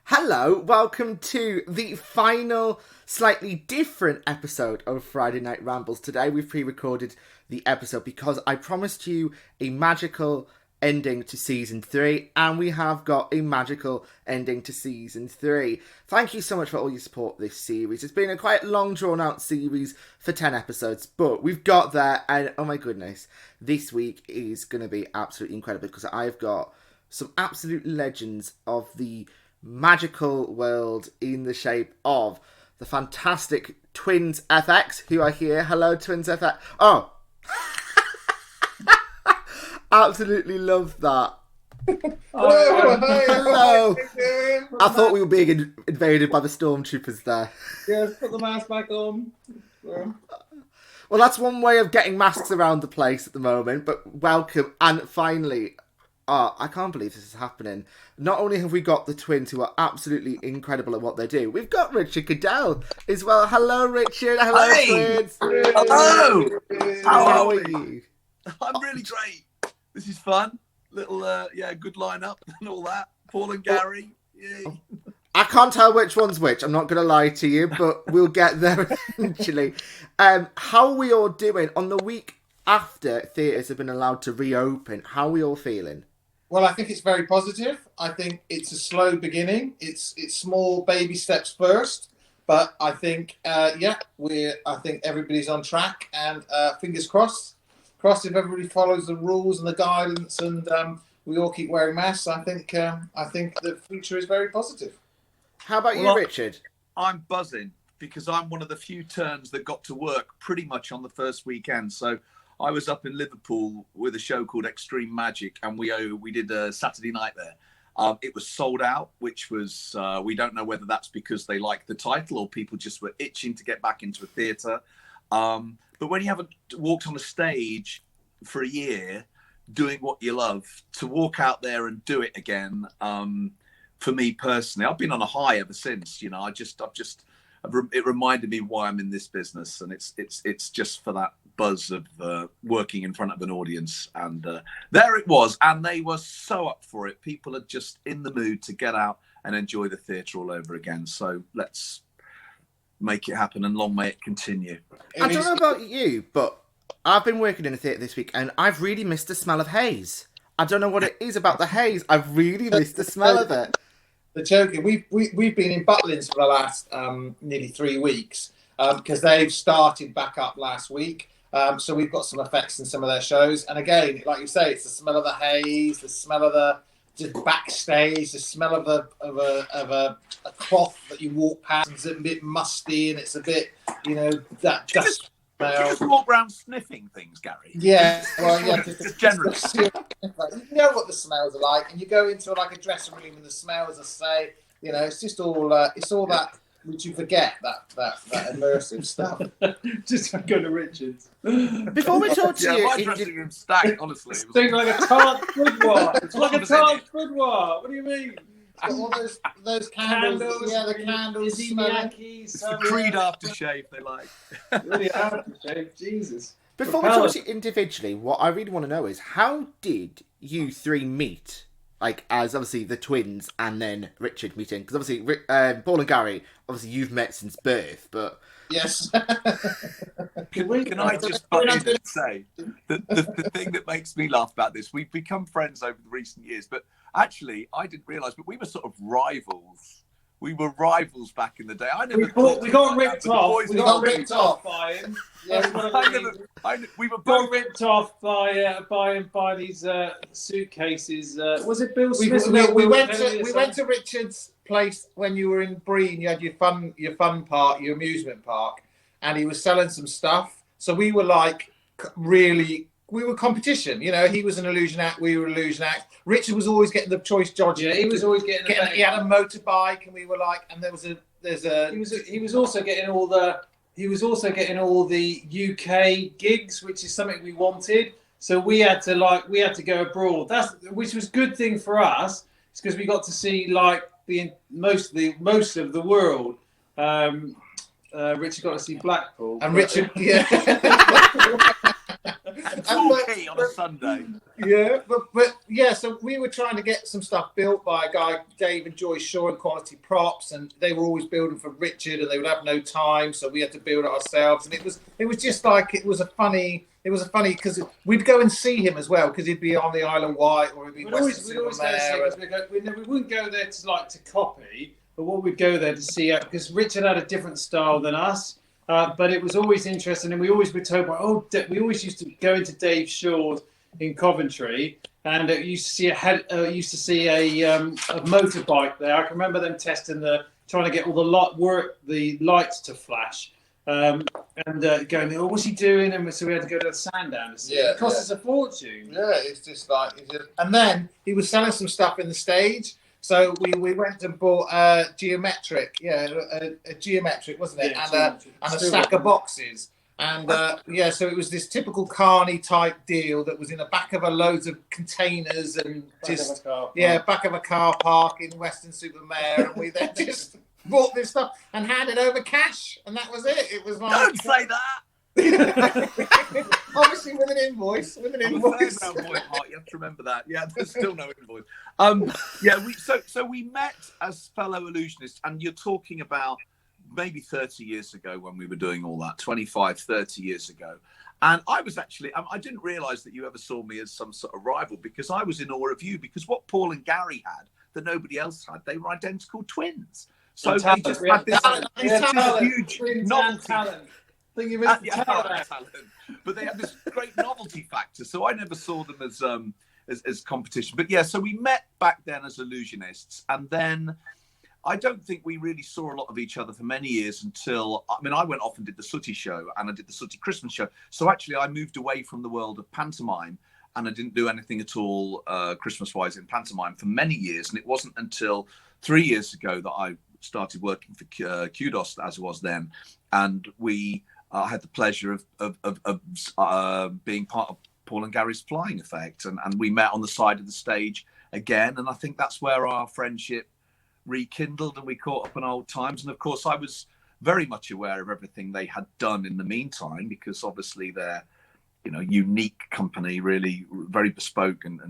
Hello, welcome to the final, slightly different episode of Friday Night Rambles. Today we've pre-recorded the episode because I promised you a magical ending to Season 3, and we have got a magical ending to Season 3. Thank you so much for all your support this series. It's been a quite long, drawn-out series for 10 episodes, but we've got there, and oh my goodness, this week is going to be absolutely incredible because I've got some absolute legends of the magical world in the shape of the fantastic Twins FX, who are here. Hello, Twins FX. Oh, absolutely love that. Hello. I thought we were being invaded by the stormtroopers there. Yes, put the mask back on. Well, that's one way of getting masks around the place at the moment, but welcome. And finally, I can't believe this is happening. Not only have we got the twins who are absolutely incredible at what they do, we've got Richard Cadell as well. Hello, Richard. Hello, twins. Hello. How are you? I'm really great. This is fun. Little, good lineup and all that. Paul and Gary. Yay. I can't tell which one's which. I'm not going to lie to you, but we'll get there eventually. How are we all doing on the week after theatres have been allowed to reopen? How are we all feeling? Well, I think it's very positive. I think it's a slow beginning. It's small baby steps first, but I think I think everybody's on track, and fingers crossed if everybody follows the rules and the guidance, and we all keep wearing masks. I think the future is very positive. How about you, Richard? I'm buzzing because I'm one of the few turns that got to work pretty much on the first weekend. So I was up in Liverpool with a show called Extreme Magic, and we did a Saturday night there. It was sold out, which was, we don't know whether that's because they liked the title or people just were itching to get back into a theatre. But when you haven't walked on a stage for a year doing what you love, to walk out there and do it again, for me personally, I've been on a high ever since. You know, it reminded me why I'm in this business, and it's just for that buzz of working in front of an audience. And there it was, and they were so up for it. People are just in the mood to get out and enjoy the theatre all over again. So let's make it happen, and long may it continue. I don't know about you, but I've been working in a theatre this week, and I've really missed the smell of haze. I don't know what it is about the haze. I've really missed the smell of it. The joking. We've been in Butlins for the last nearly 3 weeks because they've started back up last week. So we've got some effects in some of their shows. And again, like you say, it's the smell of the haze, the smell of the just backstage, the smell of a cloth that you walk past. It's a bit musty, and it's a bit, that dust smell. You just walk around sniffing things, Gary. Yeah, well, yeah, just generally. You know what the smells are like, and you go into like a dressing room, and the smells are it's just all it's all that which you forget that immersive stuff. Just go to Richard's. Before we talk to you, my dressing room stacked, honestly. It's like a tart boudoir. It's like a tart boudoir. What do you mean? All those candles, yeah, the candles. It's the Creed aftershave they like. Really aftershave, Jesus. Before we talk to you individually, what I really want to know is, how did you three meet? Like, as obviously the twins and then Richard meeting, because obviously Paul and Gary, obviously you've met since birth, but yes. Can I just butt in and say the thing that makes me laugh about this? We've become friends over the recent years, but actually I didn't realise, but we were sort of rivals. We were rivals back in the day. We got ripped off. We got ripped off by him. Yeah, we were got ripped off by these suitcases. Was it Bill Smith? We went to Richard's place when you were in Breen. You had your fun park, your amusement park, and he was selling some stuff. So we were like really were competition. You know, he was an illusion act, we were an illusion act. Richard was always getting the choice judge. Yeah, he was always getting. He had a motorbike, and we were like, and He was also getting all the. He was also getting all the UK gigs, which is something we wanted. So we had to go abroad. Which was a good thing for us. It's because we got to see like most of the world. Richard got to see Blackpool. And Richard, yeah. Torquay on a Sunday. Yeah, but yeah, so we were trying to get some stuff built by a guy, Dave and Joyce Shaw, and Quality Props, and they were always building for Richard, and they would have no time, so we had to build it ourselves. And it was just like it was a funny because we'd go and see him as well because he'd be on the Isle of Wight or he'd be we'd always go to see, we wouldn't go there to copy, but what we'd go there to see because Richard had a different style than us. But it was always interesting, and we always were told we always used to go into Dave Shaw's in Coventry, and used to see a motorbike there. I can remember them testing trying to get all the lights to flash, and going, oh, what's he doing? And so we had to go to the Sandown to see. It cost us a fortune. Yeah, it's just like, and then he was selling some stuff in the stage. So we went and bought a geometric, a geometric, wasn't it? Yeah, and a stack of boxes. And so it was this typical carny type deal that was in the back of loads of containers and back of a car park in Weston-super-Mare. And we then just bought this stuff and handed over cash. And that was it. It was like... Don't say that! Obviously with an invoice. You have to remember that. Yeah, there's still no invoice. We met as fellow illusionists, and you're talking about maybe 30 years ago when we were doing all that, 25, 30 years ago. And I was actually, I didn't realise that you ever saw me as some sort of rival, because I was in awe of you, because what Paul and Gary had that nobody else had, they were identical twins. So they just had this huge novelty. Think you missed talent. But they had this great novelty factor, so I never saw them as competition. But yeah, so we met back then as illusionists, and then I don't think we really saw a lot of each other for many years until, I went off and did the Sooty show, and I did the Sooty Christmas show. So actually I moved away from the world of pantomime, and I didn't do anything at all Christmas-wise in pantomime for many years. And it wasn't until 3 years ago that I started working for Kudos, as it was then, and I had the pleasure of being part of Paul and Gary's Flying Effect, and we met on the side of the stage again, and I think that's where our friendship rekindled, and we caught up on old times. And of course I was very much aware of everything they had done in the meantime, because obviously they're unique company, really very bespoke and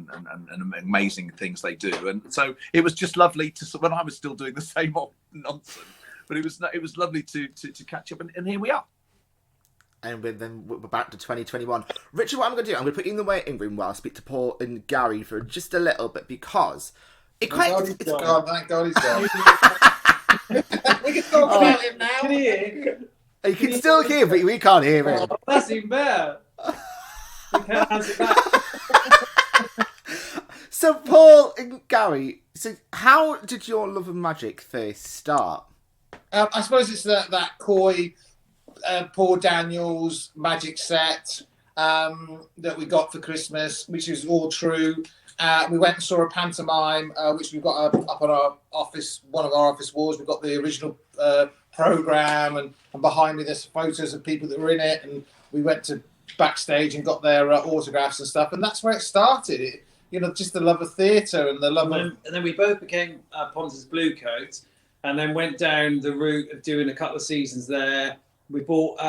amazing things they do. And so it was just lovely when I was still doing the same old nonsense, but it was lovely to catch up, and here we are. And then we're back to 2021. Richard, what I'm going to do, I'm going to put you in the waiting room while I speak to Paul and Gary for just a little bit, because thank God he's gone. We can talk about him now. Can you hear? You can still hear, but we can't hear him. That's even better. We can't answer back. So, Paul and Gary, how did your love of magic first start? I suppose it's that coy Paul Daniels magic set that we got for Christmas, which is all true. We went and saw a pantomime, which we've got up on our office, one of our office walls. We've got the original program, and behind me there's photos of people that were in it, and we went to backstage and got their autographs and stuff, and that's where it started. Just the love of theatre and the love of... And then we both became Ponce's Bluecoats, and then went down the route of doing a couple of seasons there. We bought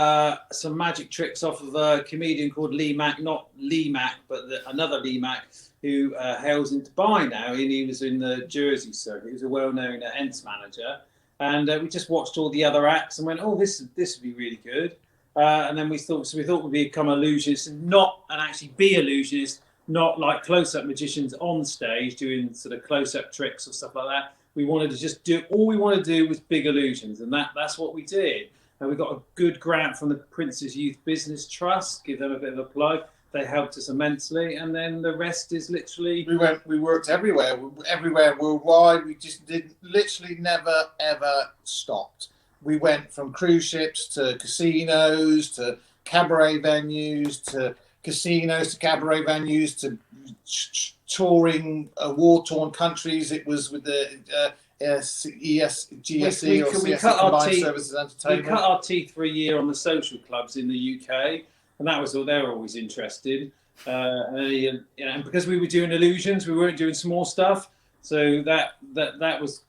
some magic tricks off of a comedian called Lee Mack, not Lee Mack, but another Lee Mack, who hails in Dubai now, and he was in the Jersey circuit. He was a well-known Ents manager, and we just watched all the other acts and went, "Oh, this would be really good." And then we thought we'd become illusionists and actually be illusionists, not like close-up magicians on stage doing sort of close-up tricks or stuff like that. We wanted to just all we wanted to do was big illusions, and that's what we did. And we got a good grant from the Prince's Youth Business Trust. Give them a bit of a plug. They helped us immensely, and then the rest is literally... We worked everywhere worldwide. We just literally never, ever stopped. We went from cruise ships to casinos, to cabaret venues, to casinos to cabaret venues to touring war-torn countries. It was with the GSE or CSE Combined Services Entertainment. We cut our teeth for a year on the social clubs in the UK, and that was all. They were always interested. And because we were doing illusions, we weren't doing small stuff. So that was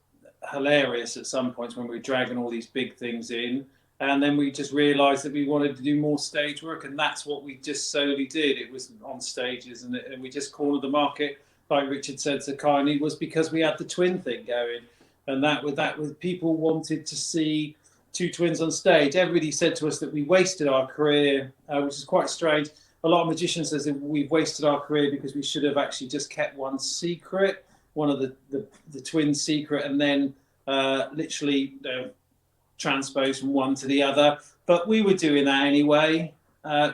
hilarious at some points when we were dragging all these big things in. And then we just realised that we wanted to do more stage work, and that's what we just solely did. It was on stages, and we just cornered the market, like Richard said so kindly, was because we had the twin thing going, and that was people wanted to see two twins on stage. Everybody said to us that we wasted our career, which is quite strange. A lot of magicians says that we've wasted our career because we should have actually just kept one secret, one of the twin secret, and then literally transpose from one to the other. But we were doing that anyway.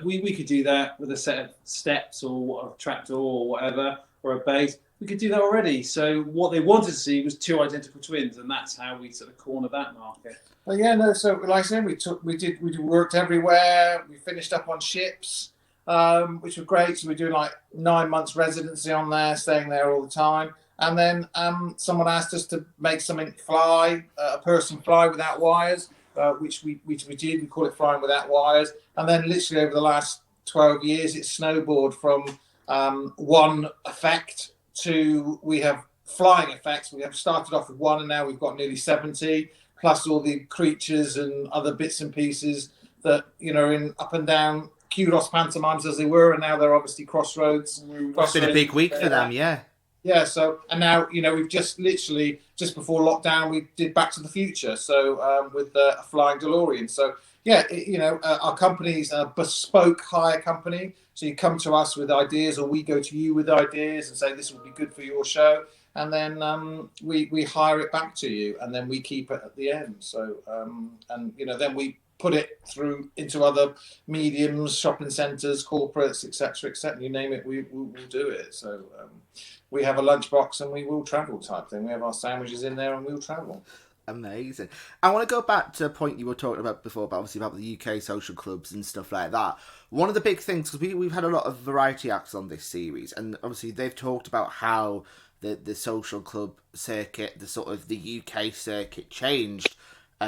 We could do that with a set of steps or a trapdoor or whatever, or a base. We could do that already. So what they wanted to see was two identical twins, and that's how we sort of cornered that market. Well, yeah, no. So like I said, we worked everywhere. We finished up on ships, which were great. So we're doing like 9 months residency on there, staying there all the time. And then someone asked us to make something fly, a person fly without wires, which we did. We call it flying without wires. And then literally over the last 12 years, it's snowboarded from one effect to we have flying effects. We have started off with one, and now we've got nearly 70, plus all the creatures and other bits and pieces that, you know, in up and down kudos pantomimes as they were, and now they're obviously Crossroads. It's been a big week for them, yeah. Yeah, so, and now, you know, we've just literally, just before lockdown, we did Back to the Future, so with a flying DeLorean. So, yeah, you know, our company's a bespoke hire company. So you come to us with ideas, or we go to you with ideas and say, this would be good for your show. And then we hire it back to you, and then we keep it at the end. So, and, you know, then we put it through into other mediums, shopping centres, corporates, etc., you name it, we'll do it. So we have a lunchbox and we will travel type thing. We have our sandwiches in there and we'll travel. Amazing. I want to go back to a point you were talking about before, but obviously about the UK social clubs and stuff like that. One of the big things, because we've had a lot of variety acts on this series, and obviously they've talked about how the social club circuit, the sort of the UK circuit changed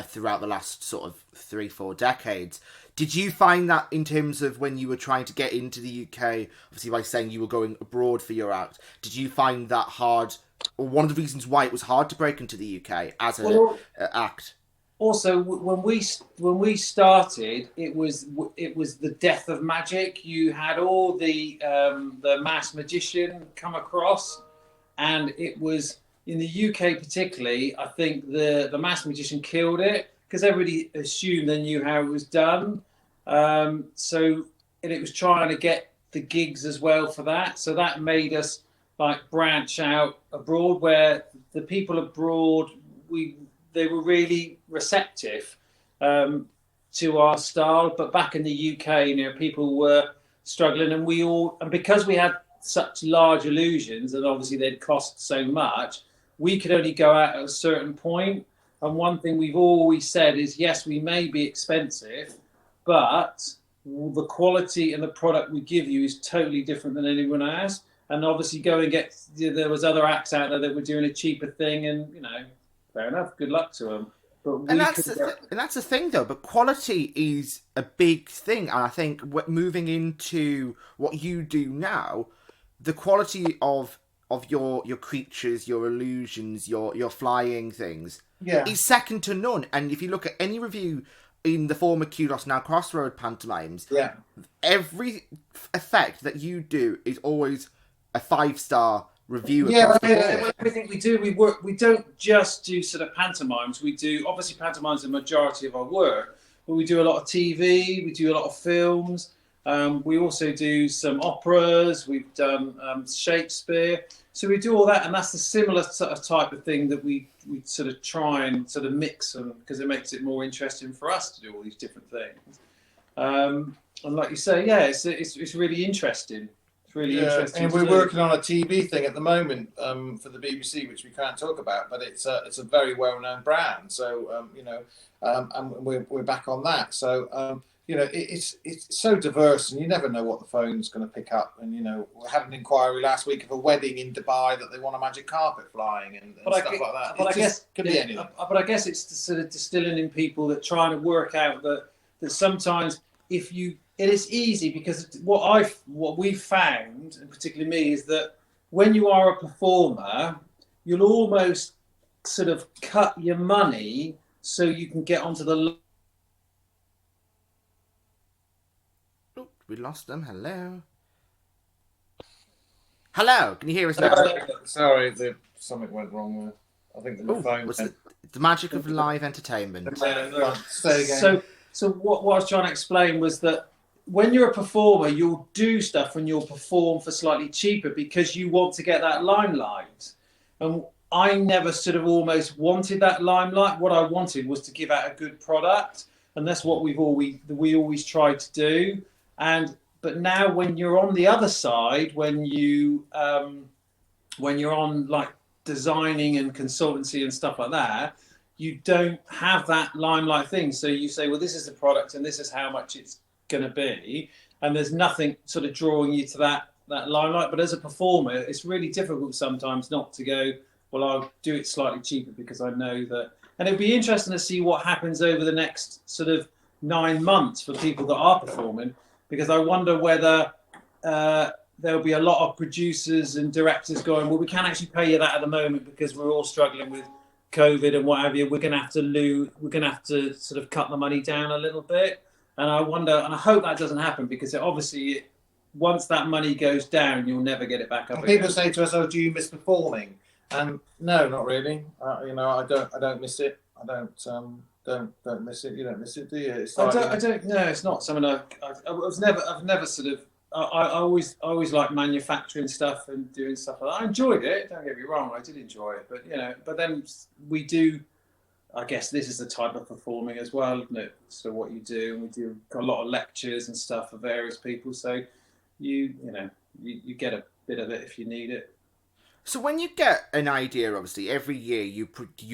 throughout the last sort of 3-4 decades. Did you find that in terms of when you were trying to get into the UK, obviously by saying you were going abroad for your act, did you find that hard, or one of the reasons why it was hard to break into the UK as an act? Also, when we started, it was the death of magic. You had all the mass magician come across, and it was in the UK particularly. I think the mass magician killed it because everybody assumed they knew how it was done. And it was trying to get the gigs as well for that. So that made us like branch out abroad, where the people abroad they were really receptive to our style. But back in the UK, you know, people were struggling, and because we had such large illusions, and obviously they'd cost so much, we could only go out at a certain point. And one thing we've always said is, yes, we may be expensive, but the quality and the product we give you is totally different than anyone else. And obviously there was other acts out there that were doing a cheaper thing, and, you know, fair enough, good luck to them. And that's the thing, though. But quality is a big thing, and I think moving into what you do now, the quality of your creatures, your illusions, your flying things, is second to none. And if you look at any review in the former Kudos, now Crossroad pantomimes, every effect that you do is always a 5-star review. Everything we do, we don't just do sort of pantomimes. We do, obviously pantomimes are the majority of our work, but we do a lot of TV, we do a lot of films. We also do some operas, we've done Shakespeare. So we do all that, and that's the similar sort of type of thing that we sort of try and sort of mix them, because it makes it more interesting for us to do all these different things. And like you say, it's really interesting. It's really interesting. And we're working on a TV thing at the moment for the BBC, which we can't talk about, but it's a very well-known brand. So and we're back on that. So it's so diverse, and you never know what the phone's going to pick up. And we had an inquiry last week of a wedding in Dubai that they want a magic carpet flying and stuff like that. But I guess could be anything. But I guess it's sort of distilling in people that trying to work out that sometimes it is easy, because what we've found, and particularly me, is that when you are a performer, you'll almost sort of cut your money so you can get onto the. We lost them. Hello, can you hear us now? Sorry, something went wrong there. I think the phone. The magic of live entertainment. So what I was trying to explain was that when you're a performer, you'll do stuff and you'll perform for slightly cheaper because you want to get that limelight. And I never sort of almost wanted that limelight. What I wanted was to give out a good product, and that's what we always tried to do. But now when you're on the other side, when you're on like designing and consultancy and stuff like that, you don't have that limelight thing. So you say, well, this is the product and this is how much it's going to be, and there's nothing sort of drawing you to that limelight. But as a performer, it's really difficult sometimes not to go, well, I'll do it slightly cheaper because I know that. And it'd be interesting to see what happens over the next sort of 9 months for people that are performing, because I wonder whether there'll be a lot of producers and directors going, well, we can't actually pay you that at the moment because we're all struggling with COVID and what have you. We're going to have to sort of cut the money down a little bit. And I wonder, and I hope that doesn't happen, because once that money goes down, you'll never get it back up. People say to us, "Oh, do you miss performing?" And no, not really. I don't miss it. I don't miss it. You don't miss it, do you? I don't. No, it's not something I've never sort of. I always like manufacturing stuff and doing stuff like that. I enjoyed it. Don't get me wrong, I did enjoy it. But then we do. I guess this is the type of performing as well, isn't it? So what you do, and we do a lot of lectures and stuff for various people. So you get a bit of it if you need it. So when you get an idea, obviously every year you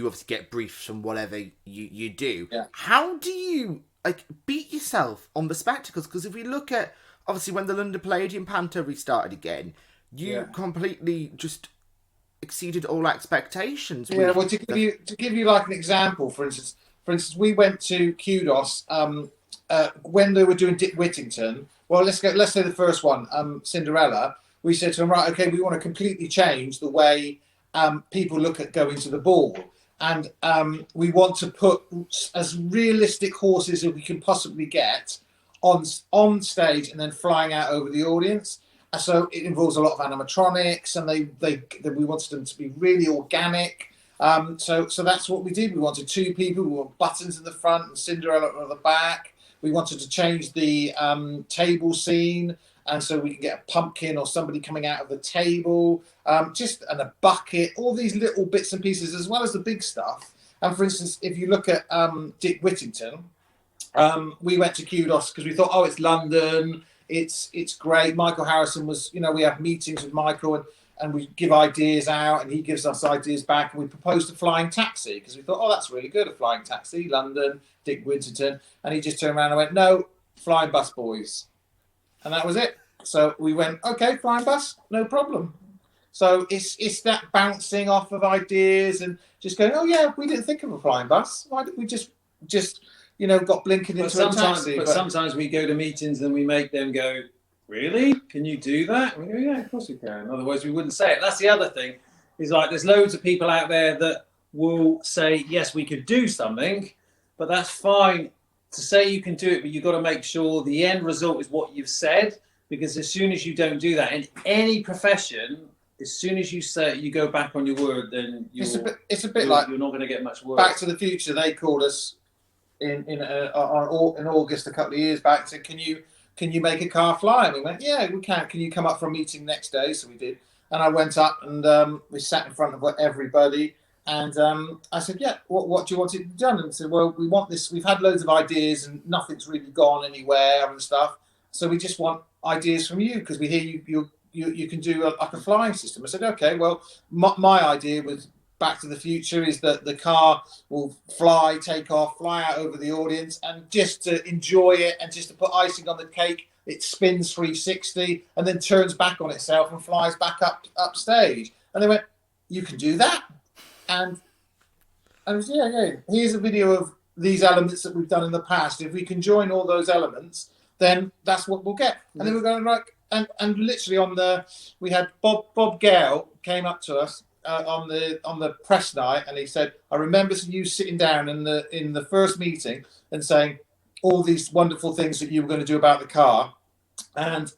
obviously get briefs from whatever you do. Yeah. How do you beat yourself on the spectacles? Because if we look at obviously when the London Palladium Panto restarted again, you completely just exceeded all expectations. Yeah, well, to give you like an example, for instance, we went to Kudos when they were doing Dick Whittington. Well, let's say the first one, Cinderella. We said to them, right, okay, we want to completely change the way people look at going to the ball, and we want to put as realistic horses as we can possibly get on stage and then flying out over the audience. So it involves a lot of animatronics, and we wanted them to be really organic. So that's what we did. We wanted 2 people. We want buttons in the front and Cinderella at the back. We wanted to change the table scene, and so we can get a pumpkin or somebody coming out of the table, and a bucket. All these little bits and pieces, as well as the big stuff. And for instance, if you look at Dick Whittington, we went to Kudos because we thought, oh, it's London. It's great. Michael Harrison was, we have meetings with Michael and we give ideas out and he gives us ideas back, and we proposed a flying taxi because we thought, oh, that's really good, a flying taxi, London, Dick Whittington. And he just turned around and went, no, flying bus, boys. And that was it. So we went, okay, flying bus, no problem. So it's that bouncing off of ideas and just going, oh yeah, we didn't think of a flying bus. Why did we just got blinking into a taxi? But sometimes we go to meetings and we make them go, really? Can you do that? And we go, yeah, of course we can. Otherwise we wouldn't say it. That's the other thing. Is like there's loads of people out there that will say, yes, we could do something, but that's fine to say you can do it, but you've got to make sure the end result is what you've said, because as soon as you don't do that in any profession, as soon as you say you go back on your word, then it's a bit like you're not going to get much work. Back to the Future, they called us in August a couple of years back, said, can you make a car fly? And we went, yeah, we can. Can you come up for a meeting next day? So we did. And I went up and we sat in front of everybody. And I said, yeah, what do you want it done? And said, well, we want this. We've had loads of ideas and nothing's really gone anywhere and stuff. So we just want ideas from you because we hear you can do like a flying system. I said, okay, well, my idea was Back to the Future is that the car will take off, fly out over the audience, and just to enjoy it and just to put icing on the cake, it spins 360 and then turns back on itself and flies back up stage. And they went, you can do that? And I was, yeah. Here's a video of these elements that we've done in the past. If we can join all those elements, then that's what we'll get. And then we're going like, and literally we had Bob Gale came up to us on the press night, and he said, I remember you sitting down in the first meeting and saying all these wonderful things that you were going to do about the car. And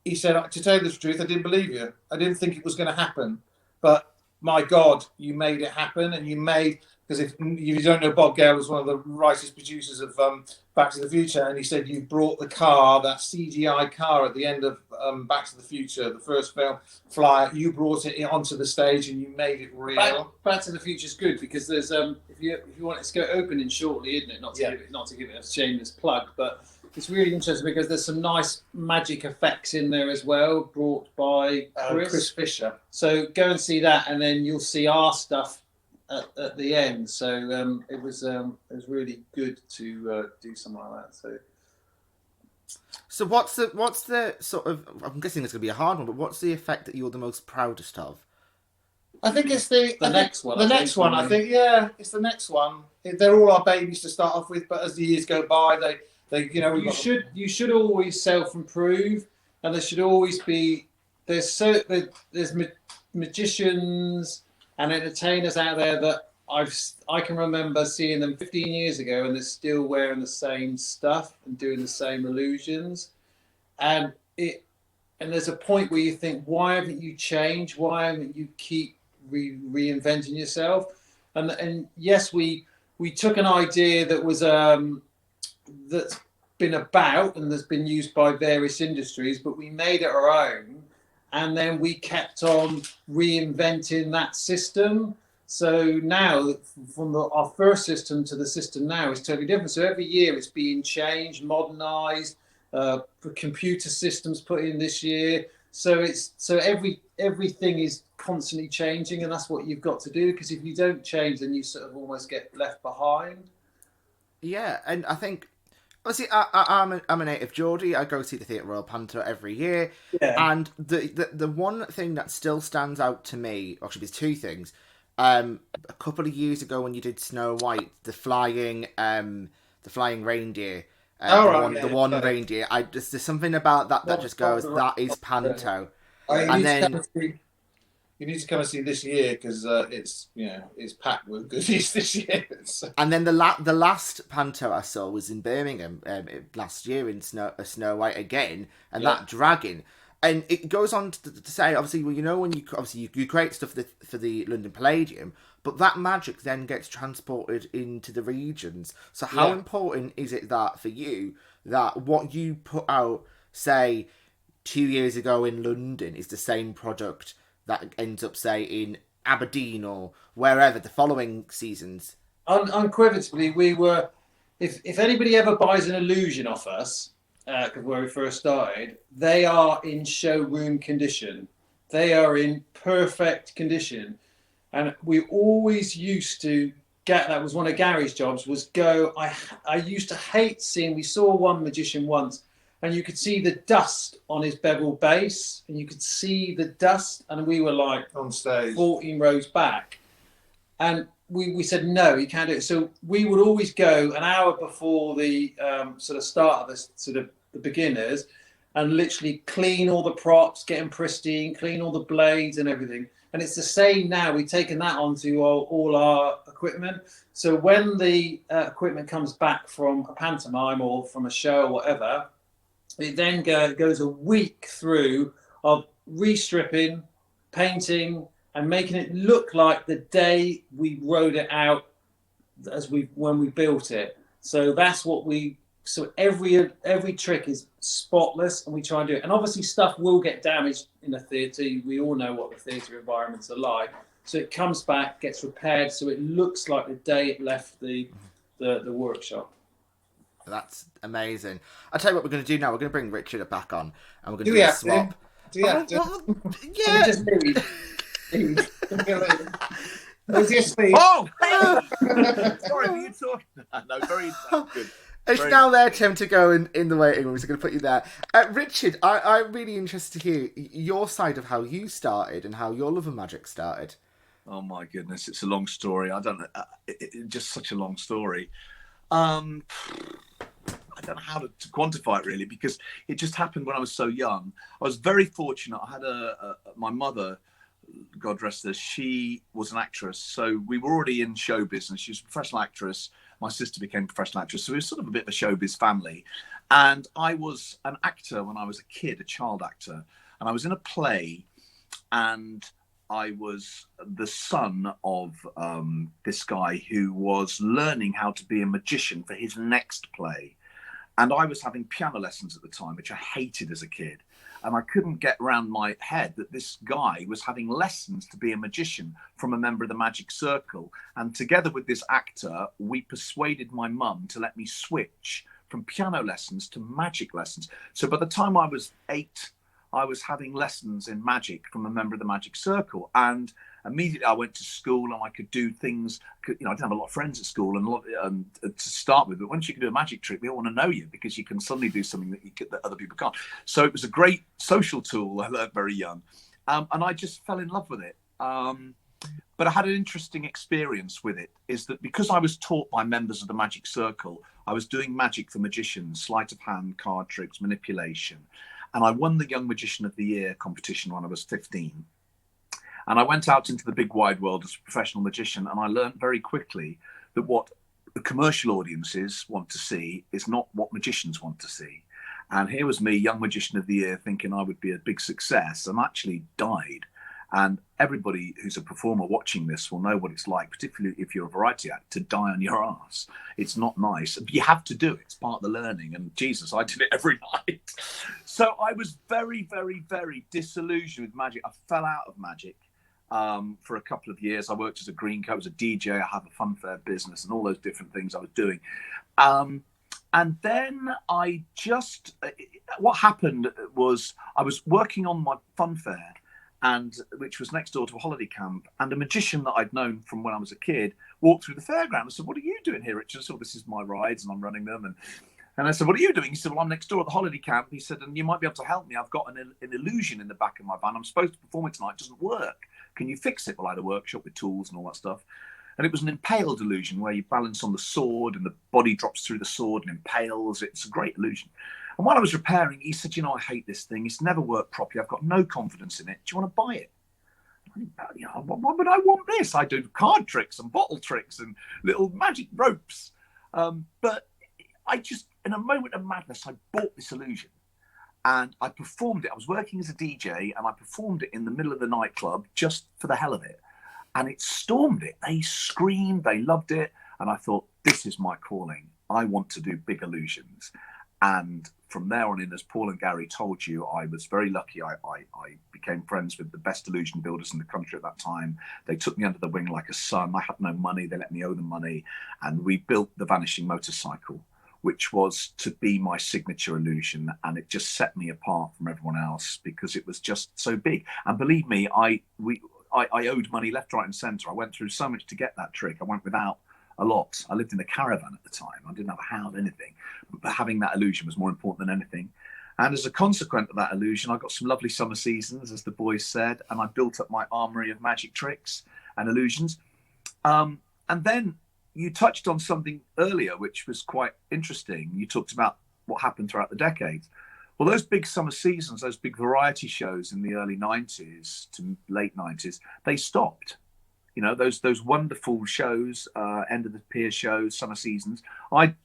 he said, to tell you the truth, I didn't believe you. I didn't think it was going to happen. But my God, you made it happen. And because if you don't know, Bob Gale was one of the writers, producers of Back to the Future. And he said, you brought the car, that CGI car at the end of Back to the Future, the first film, Flyer, you brought it onto the stage and you made it real. Back to the Future is good because there's, if you want it to go opening shortly, isn't it? Not to give it a shameless plug, but it's really interesting because there's some nice magic effects in there as well, brought by Chris Fisher. So go and see that, and then you'll see our stuff at the end. So it was really good to do something like that. So what's the sort of? I'm guessing it's going to be a hard one, but what's the effect that you're the most proudest of? I think it's next one. The next one, I think, yeah, it's the next one. They're all our babies to start off with, but as the years go by, they you should always self-improve, and there should always be there's magicians and entertainers out there that I can remember seeing them 15 years ago, and they're still wearing the same stuff and doing the same illusions, and there's a point where you think, why haven't you changed? Why haven't you keep reinventing yourself? And yes, we took an idea that was that's been about and that's been used by various industries, but we made it our own, and then we kept on reinventing that system. So now, from our first system to the system now is totally different. So every year it's being changed, modernised, computer systems put in this year. So everything is constantly changing, and that's what you've got to do, because if you don't change, then you sort of almost get left behind. Yeah, and I think obviously I'm a native Geordie. I go see the Theatre Royal Panto every year, and the one thing that still stands out to me, actually, there's two things. A couple of years ago when you did Snow White, the flying reindeer. The one reindeer. There's something about that just goes, that is Panto. You need to come and see this year, because it's packed with goodies this year. And then the last Panto I saw was in Birmingham last year in Snow White again, and that dragon. And it goes on to say, obviously, when you create stuff for the London Palladium, but that magic then gets transported into the regions. So how important is it that for you that what you put out, say, 2 years ago in London is the same product that ends up, say, in Aberdeen or wherever the following seasons? Unequivocally, we were. If anybody ever buys an illusion off us, because where we first started, they are in showroom condition. They are in perfect condition. And we always used to get, that was one of Gary's jobs, was go, I used to hate seeing, we saw one magician once, and you could see the dust on his bevel base, and you could see the dust, and we were like on stage 14 rows back. And we said, no, you can't do it. So we would always go an hour before the sort of start of this sort of the beginners, and literally clean all the props, get them pristine, clean all the blades and everything. And it's the same now. We've taken that onto all our equipment. So when the equipment comes back from a pantomime or from a show or whatever, it then goes a week through of restripping, painting, and making it look like the day we wrote it out when we built it. So that's what so every trick is spotless, and we try and do it. And obviously stuff will get damaged in a theatre. We all know what the theatre environments are like. So it comes back, gets repaired, so it looks like the day it left the workshop. That's amazing. I'll tell you what we're going to do now. We're going to bring Richard back on, and we're going to do a swap. Yeah. Was he asleep? Oh, sorry, were you talking? No, very good. It's Very now their turn to go in the waiting room, so I'm going to put you there. Richard, I'm really interested to hear your side of how you started and how your love of magic started. Oh my goodness, it's a long story. I don't know, just such a long story. I don't know how to quantify it really, because it just happened when I was so young. I was very fortunate. I had my mother, God rest her, she was an actress. So we were already in show business. She was a professional actress. My sister became a professional actress. So we were sort of a bit of a showbiz family. And I was an actor when I was a kid, a child actor. And I was in a play, and I was the son of this guy who was learning how to be a magician for his next play. And I was having piano lessons at the time, which I hated as a kid. And I couldn't get around my head that this guy was having lessons to be a magician from a member of the Magic Circle. And together with this actor, we persuaded my mum to let me switch from piano lessons to magic lessons. So by the time I was 8, I was having lessons in magic from a member of the Magic Circle. And immediately I went to school, and I could do things. I didn't have a lot of friends at school and to start with, but once you can do a magic trick, they all want to know you, because you can suddenly do something that other people can't. So it was a great social tool I learned very young, and I just fell in love with it. But I had an interesting experience with it, is that because I was taught by members of the Magic Circle, I was doing magic for magicians, sleight of hand, card tricks, manipulation. And I won the Young Magician of the Year competition when I was 15. And I went out into the big wide world as a professional magician, and I learned very quickly that what the commercial audiences want to see is not what magicians want to see. And here was me, Young Magician of the Year, thinking I would be a big success, and actually died. And everybody who's a performer watching this will know what it's like, particularly if you're a variety act, to die on your ass. It's not nice. You have to do it. It's part of the learning. And Jesus, I did it every night. So I was very, very, very disillusioned with magic. I fell out of magic for a couple of years. I worked as a green coat, as a DJ. I have a funfair business and all those different things I was doing. And then what happened was I was working on my funfair, which was next door to a holiday camp, and a magician that I'd known from when I was a kid walked through the fairground and said, "What are you doing here, Richard?" I said, "This is my rides and I'm running them." And I said, "What are you doing?" He said, "Well, I'm next door at the holiday camp." He said, "And you might be able to help me. I've got an illusion in the back of my van. I'm supposed to perform it tonight. It doesn't work. Can you fix it?" Well, I had a workshop with tools and all that stuff. And it was an impaled illusion where you balance on the sword and the body drops through the sword and impales. It's a great illusion. And while I was repairing, he said, "I hate this thing. It's never worked properly. I've got no confidence in it. Do you want to buy it?" Why would I want this? I do card tricks and bottle tricks and little magic ropes. But I just, in a moment of madness, I bought this illusion and I performed it. I was working as a DJ and I performed it in the middle of the nightclub just for the hell of it. And it stormed it. They screamed, they loved it. And I thought, this is my calling. I want to do big illusions. And from there on in, as Paul and Gary told you, I was very lucky. I became friends with the best illusion builders in the country at that time. They took me under the wing like a son. I had no money. They let me owe them money. And we built the Vanishing Motorcycle, which was to be my signature illusion. And it just set me apart from everyone else because it was just so big. And believe me, I owed money left, right and centre. I went through so much to get that trick. I went without a lot. I lived in a caravan at the time. I didn't have a house, anything. But having that illusion was more important than anything. And as a consequence of that illusion, I got some lovely summer seasons, as the boys said, and I built up my armory of magic tricks and illusions. And then you touched on something earlier, which was quite interesting. You talked about what happened throughout the decades. Well, those big summer seasons, those big variety shows in the early 90s to late 90s, they stopped. You know, those wonderful shows, end of the pier shows, summer seasons. I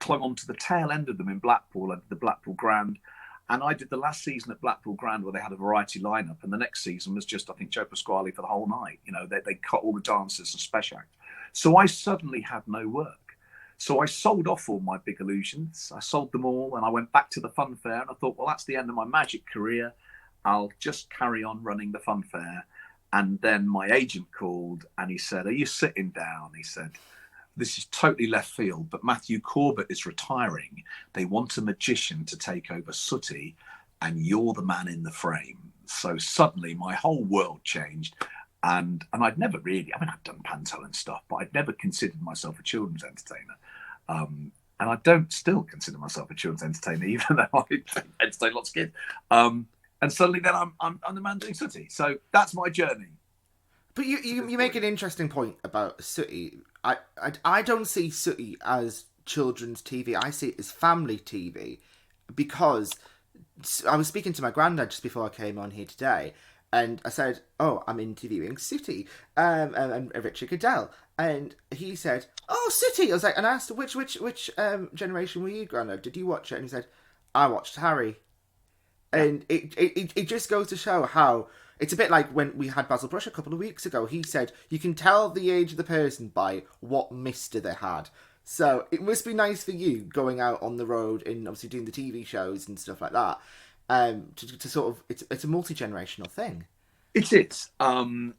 clung on to the tail end of them in Blackpool. I did the Blackpool Grand. And I did the last season at Blackpool Grand where they had a variety lineup. And the next season was just, I think, Joe Pasquale for the whole night. You know, they cut all the dancers and special acts. So I suddenly had no work. So I sold off all my big illusions. I sold them all and I went back to the fun fair. And I thought, well, that's the end of my magic career. I'll just carry on running the fun fair. And then my agent called and he said, "Are you sitting down?" He said, "This is totally left field, but Matthew Corbett is retiring. They want a magician to take over Sooty, and you're the man in the frame." So suddenly my whole world changed. I'd never really, I mean, I'd done panto and stuff, but I'd never considered myself a children's entertainer. And I don't still consider myself a children's entertainer, even though I entertain lots of kids. And suddenly then I'm the man doing Sooty. So that's my journey. But you make an interesting point about Sooty. I don't see Sooty as children's TV. I see it as family TV, because I was speaking to my granddad just before I came on here today, and I said, "Oh, I'm interviewing Sooty and Richard Cadell," and he said, "Oh, Sooty." I was like, and I asked, "Which generation were you, Granddad? Did you watch it?" And he said, "I watched Harry." And it just goes to show how it's a bit like when we had Basil Brush a couple of weeks ago. He said you can tell the age of the person by what mister they had. So it must be nice for you going out on the road and obviously doing the TV shows and stuff like that. To sort of, it's a multi-generational thing. It is.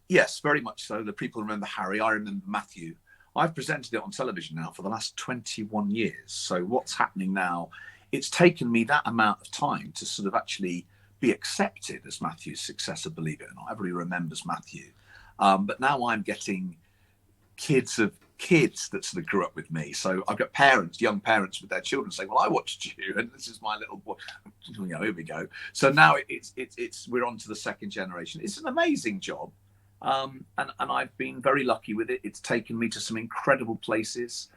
Yes, very much so. The people remember Harry. I remember Matthew. I've presented it on television now for the last 21 years. So what's happening now, it's taken me that amount of time to sort of actually be accepted as Matthew's successor, believe it or not. Everybody remembers Matthew. But now I'm getting kids that sort of grew up with me. So I've got parents, young parents with their children saying, "Well, I watched you, and this is my little boy." You know, here we go. So now it's we're on to the second generation. It's an amazing job, and I've been very lucky with it. It's taken me to some incredible places.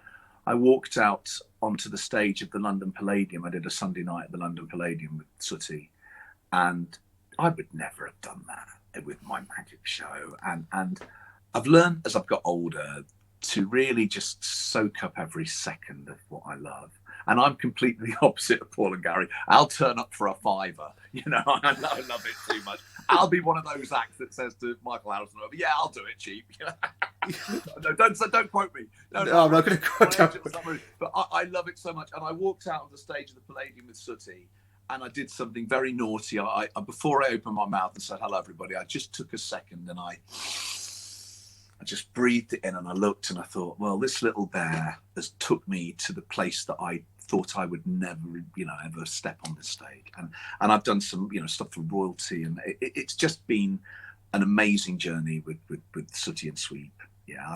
I walked out onto the stage of the London Palladium. I did a Sunday night at the London Palladium with Sooty, and I would never have done that with my magic show. And I've learned as I've got older to really just soak up every second of what I love. And I'm completely the opposite of Paul and Gary. I'll turn up for a fiver. You know, I love it too much. I'll be one of those acts that says to Michael Harrison, "Yeah, I'll do it cheap." No, don't quote me. No, I'm not going to quote you. But I love it so much. And I walked out on the stage of the Palladium with Sooty, and I did something very naughty. I before I opened my mouth and said, "Hello, everybody," I just took a second and I just breathed it in, and I looked and I thought, well, this little bear has took me to the place that I thought I would never, ever step on this stage. And I've done some, stuff for royalty, and it's just been an amazing journey with Sooty and Sweep. Yeah,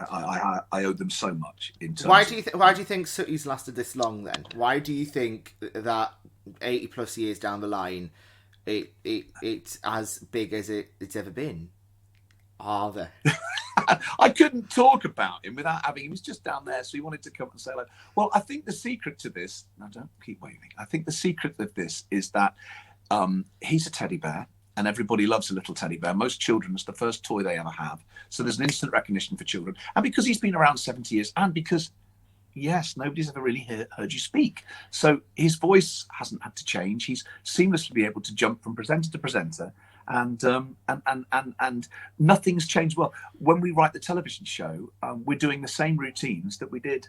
I owe them so much. In terms why do you think Sooty's lasted this long then? Why do you think that 80 plus years down the line, it's as big as it's ever been? Are there? I couldn't talk about him without having, he was just down there, so he wanted to come and say hello. Well, I think the secret to this, now don't keep waving, I think the secret of this is that he's a teddy bear, and everybody loves a little teddy bear. Most children, it's the first toy they ever have. So there's an instant recognition for children. And because he's been around 70 years, and because, yes, nobody's ever really heard you speak. So his voice hasn't had to change. He's seamlessly be able to jump from presenter to presenter. And nothing's changed. Well, when we write the television show, we're doing the same routines that we did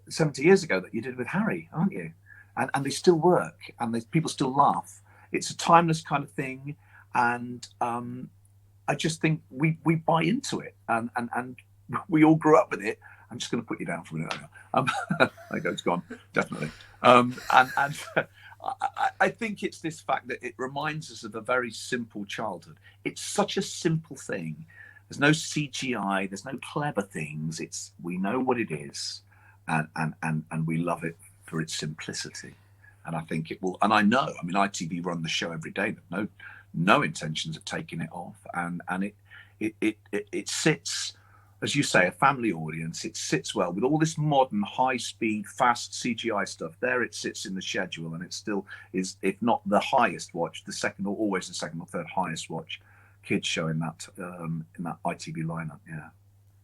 70 years ago that you did with Harry, aren't you? And they still work, and people still laugh. It's a timeless kind of thing, and I just think we buy into it, and we all grew up with it. I'm just going to put you down for a minute. There you go, it's gone, definitely. I think it's this fact that it reminds us of a very simple childhood. It's such a simple thing. There's no CGI. There's no clever things. We know what it is, and we love it for its simplicity. And I think it will. And I know. I mean, ITV run the show every day. But no intentions of taking it off. And it sits, as you say, a family audience. It sits well with all this modern, high-speed, fast CGI stuff. There it sits in the schedule, and it still is, if not the highest watch, always the second or third highest watch kids show in that ITV lineup. Yeah.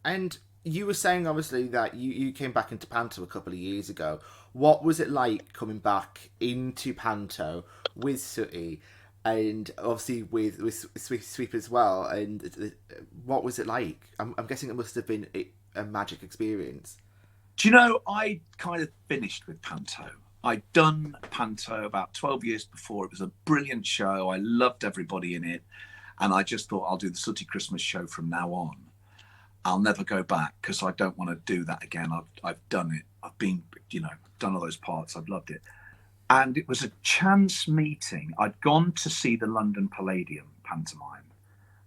And you were saying, obviously, that you came back into Panto a couple of years ago. What was it like coming back into Panto with Sooty, and obviously with Sweep as well? And what was it like? I'm guessing it must have been a magic experience. Do you know, I kind of finished with Panto. I'd done Panto about 12 years before. It was a brilliant show. I loved everybody in it. And I just thought, I'll do the Sooty Christmas show from now on. I'll never go back, because I don't want to do that again. I've done it. I've been, done all those parts. I've loved it. And it was a chance meeting. I'd gone to see the London Palladium pantomime,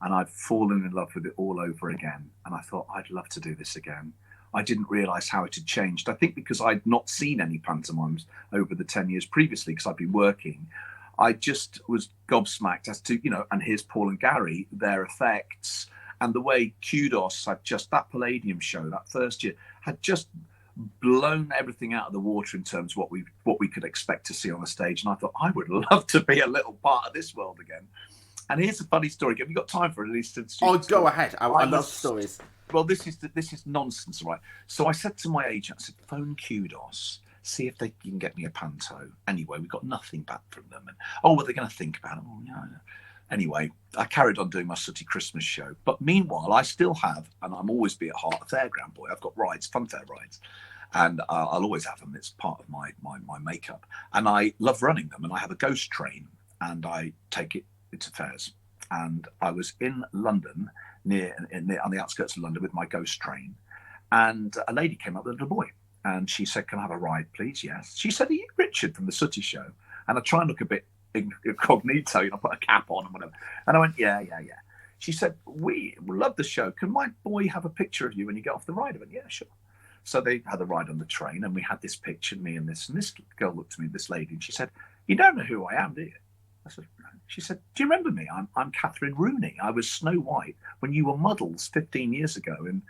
and I'd fallen in love with it all over again. And I thought, I'd love to do this again. I didn't realise how it had changed. I think because I'd not seen any pantomimes over the 10 years previously, because I'd been working, I just was gobsmacked as to, and here's Paul and Gary, their effects, and the way Kudos had just, that Palladium show, that first year, had just blown everything out of the water in terms of what we could expect to see on the stage. And I thought, I would love to be a little part of this world again. And here's a funny story. Have you got time for at least? Go ahead. I love stories. Well, this is nonsense, right? So I said to my agent, I said, phone Kudos, see if they can get me a panto. Anyway, we got nothing back from them. And, well, they're going to think about it. Oh, no. Anyway, I carried on doing my Sooty Christmas show. But meanwhile, I still have, and I'm always be at heart a fairground boy. I've got rides, funfair rides. And I'll always have them. It's part of my makeup. And I love running them. And I have a ghost train, and I take it to fairs. And I was in London, near on the outskirts of London with my ghost train. And a lady came up with a little boy. And she said, can I have a ride, please? Yes. She said, are you Richard from the Sooty show? And I try and look a bit incognito, put a cap on and whatever. And I went, yeah. She said, we love the show. Can my boy have a picture of you when you get off the ride? I went, yeah, sure. So they had a ride on the train, and we had this picture, me and this girl looked at me, this lady, and she said, you don't know who I am, do you? I said, no. She said, do you remember me? I'm Catherine Rooney. I was Snow White when you were Muddles 15 years ago in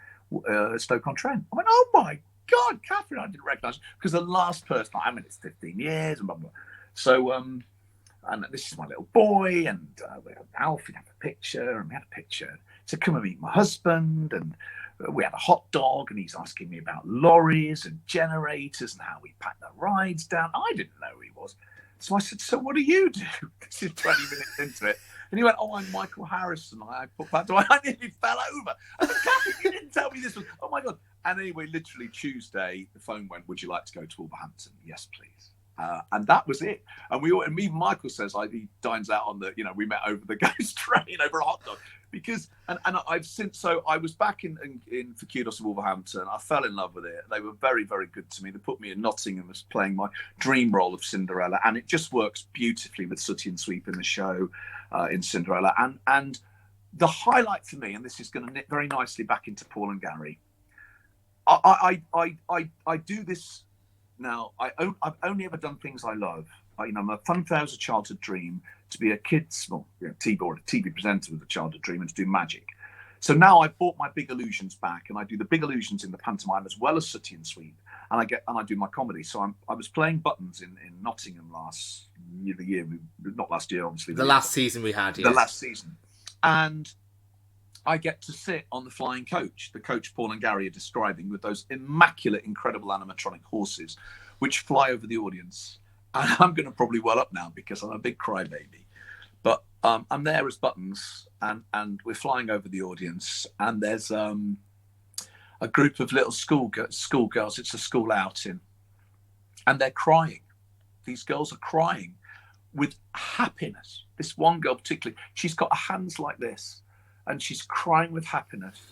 Stoke-on-Trent. I went, oh my God, Catherine, I didn't recognise you. Because the last person, it's 15 years, and blah, blah. So, and this is my little boy, and Alfie had a picture, and we had a picture. So come and meet my husband, and we had a hot dog, and he's asking me about lorries and generators and how we pack the rides down. I didn't know who he was. So I said, so what do you do? This is 20 minutes into it. And he went, oh, I'm Michael Harrison. I put pantomime. I nearly fell over. I said, Catherine, you didn't tell me this was, oh my God. And anyway, literally Tuesday, the phone went, would you like to go to Wolverhampton? Yes, please. And that was it. And even Michael says, he dines out on the, we met over the ghost train over a hot dog. Because, and I've since, so I was back in for Kudos in Wolverhampton. I fell in love with it. They were very, very good to me. They put me in Nottingham as playing my dream role of Cinderella. And it just works beautifully with Sooty and Sweep in the show in Cinderella. And the highlight for me, and this is going to knit very nicely back into Paul and Gary, I do this now. I've only ever done things I love. My funfair was a childhood dream, to be a kid's TV presenter was a childhood dream, and to do magic. So now I bought my Big Illusions back, and I do the Big Illusions in the pantomime as well as Sooty and Sweep, and I do my comedy. So I was playing Buttons in Nottingham last year, not last year, obviously. The last season we had, yes. The last season. And I get to sit on the flying coach, the coach Paul and Gary are describing, with those immaculate, incredible animatronic horses, which fly over the audience. And I'm going to probably well up now because I'm a big crybaby. But I'm there as Buttons, and we're flying over the audience, and there's a group of little schoolgirls. It's a school outing, and they're crying. These girls are crying with happiness. This one girl particularly, she's got her hands like this, and she's crying with happiness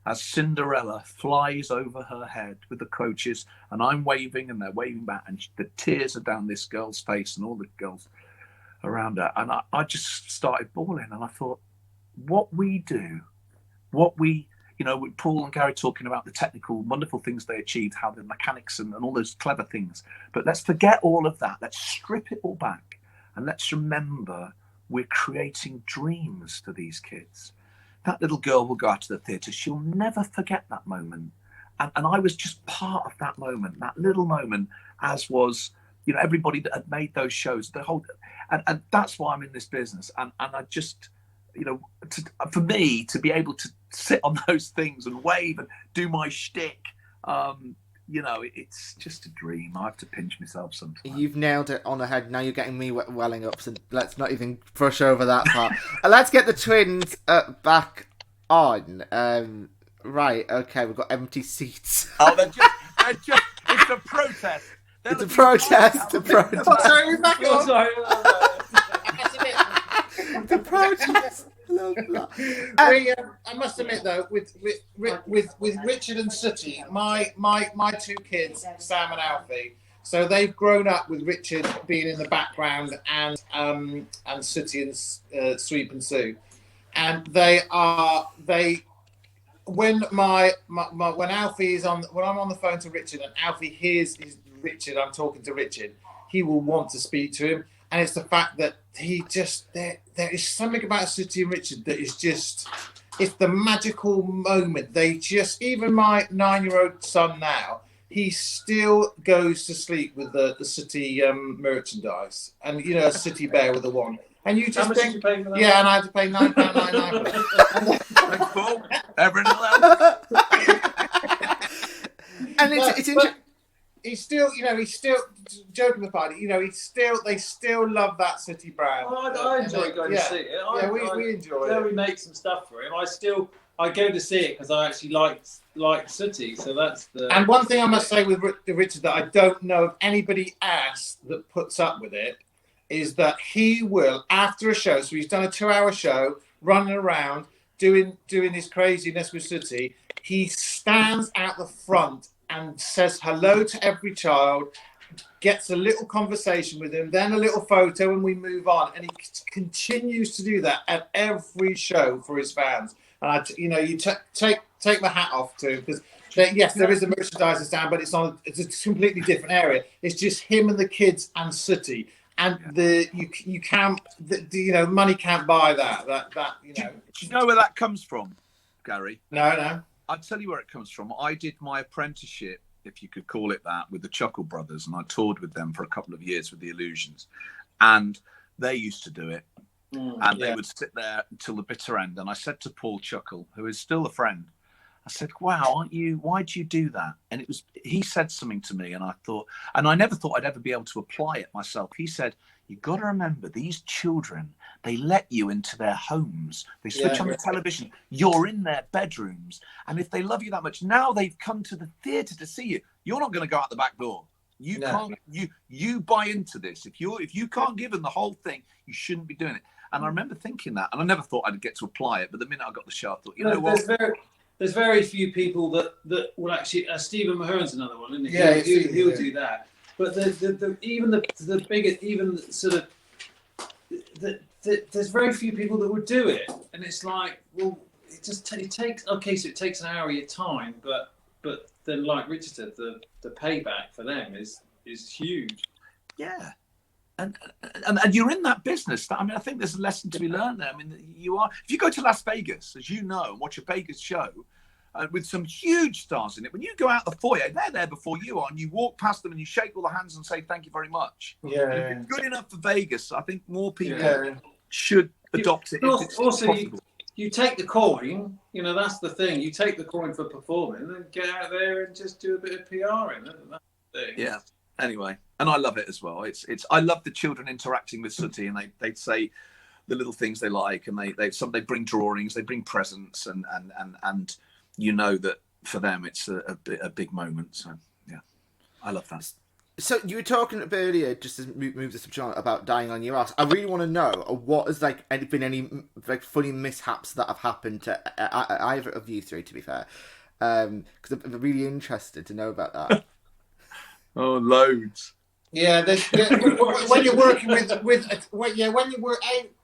as Cinderella flies over her head with the coaches, and I'm waving and they're waving back, and the tears are down this girl's face and all the girls around her. And I just started bawling, and I thought, what we do, with Paul and Gary talking about the technical, wonderful things they achieved, how the mechanics and all those clever things. But let's forget all of that. Let's strip it all back, and let's remember we're creating dreams for these kids. That little girl will go out to the theatre. She'll never forget that moment. And I was just part of that moment, that little moment, as was, everybody that had made those shows, the whole, and that's why I'm in this business. And I just, for me to be able to sit on those things and wave and do my shtick, it's just a dream. I have to pinch myself sometimes. You've nailed it on the head. Now you're getting me welling up, so let's not even brush over that part. Let's get the twins back on. Right, okay, we've got empty seats. Oh, they're just it's a protest. It's a protest. Oh, sorry, we're back on. Sorry. The protest. I must admit though, with Richard and Sooty, my two kids, Sam and Alfie, so they've grown up with Richard being in the background and Sooty and Sweep and Sue. and when when Alfie is on, when I'm on the phone to Richard and Alfie hears Richard, I'm talking to Richard, he will want to speak to him, and it's the fact that he just there is something about Sooty and Richard that is just, it's the magical moment. They just, even my 9-year-old son now, he still goes to sleep with the Sooty merchandise, and you know, a Sooty bear with a wand. And you just How much did you pay for that? yeah, and I had to pay £9.99 for it. Thanks, Paul. Everything else. And it's interesting. He's still, you know, he's still joking about it. You know, they still love that Sooty brand. Oh, I enjoy going to see it. We enjoy it. it. We make some stuff for him. I go to see it because I actually like Sooty. So that's the. And one thing I must say with Richard that I don't know of anybody else that puts up with it is that he will, after a show, so he's done a 2-hour show, running around, doing his craziness with Sooty, he stands out the front and says hello to every child, gets a little conversation with him, then a little photo, and we move on. And he continues to do that at every show for his fans. And you take my hat off to him, because yes, there is a merchandising stand, but it's a completely different area. It's just him and the kids and Sooty. And money can't buy that. Do you know where that comes from, Gary? No. I'll tell you where it comes from. I did my apprenticeship, if you could call it that, with the Chuckle Brothers, and I toured with them for a couple of years with the Illusions, and they used to do it, and they would sit there until the bitter end. And I said to Paul Chuckle, who is still a friend, I said, "Wow, why'd you do that?" And he said something to me, and I thought, and I never thought I'd ever be able to apply it myself. He said, "You've got to remember, these children, they let you into their homes. They switch on the television. You're in their bedrooms. And if they love you that much, now they've come to the theatre to see you. You're not going to go out the back door. You can't. You buy into this. If you can't give them the whole thing, you shouldn't be doing it." And I remember thinking that, and I never thought I'd get to apply it. But the minute I got the show, I thought, you know what? There's very few people that will actually. Stephen Mahurin's another one, isn't he? Yeah, he'll do that. But there's very few people that would do it, and it's like, well, it takes an hour of your time, but then, like Richard said, the payback for them is huge. Yeah. And you're in that business. I mean, I think there's a lesson to be learned there. I mean, if you go to Las Vegas, as you know, and watch a Vegas show with some huge stars in it, when you go out the foyer, they're there before you are, and you walk past them and you shake all the hands and say thank you very much. Yeah. If it's good enough for Vegas, I think more people should adopt it. Also, you take the coin. You know, that's the thing. You take the coin for performing, and then get out there and just do a bit of PR in it. That's the thing. Yeah. Anyway, and I love it as well. I love the children interacting with Sooty, and they say the little things they like, and they bring drawings, they bring presents, and you know that for them it's a big moment. So yeah, I love that. So you were talking earlier, just to move this on, about dying on your ass. I really want to know what has been any funny mishaps that have happened to either of you three. To be fair, because I'm really interested to know about that. Oh, loads. Yeah, when you're working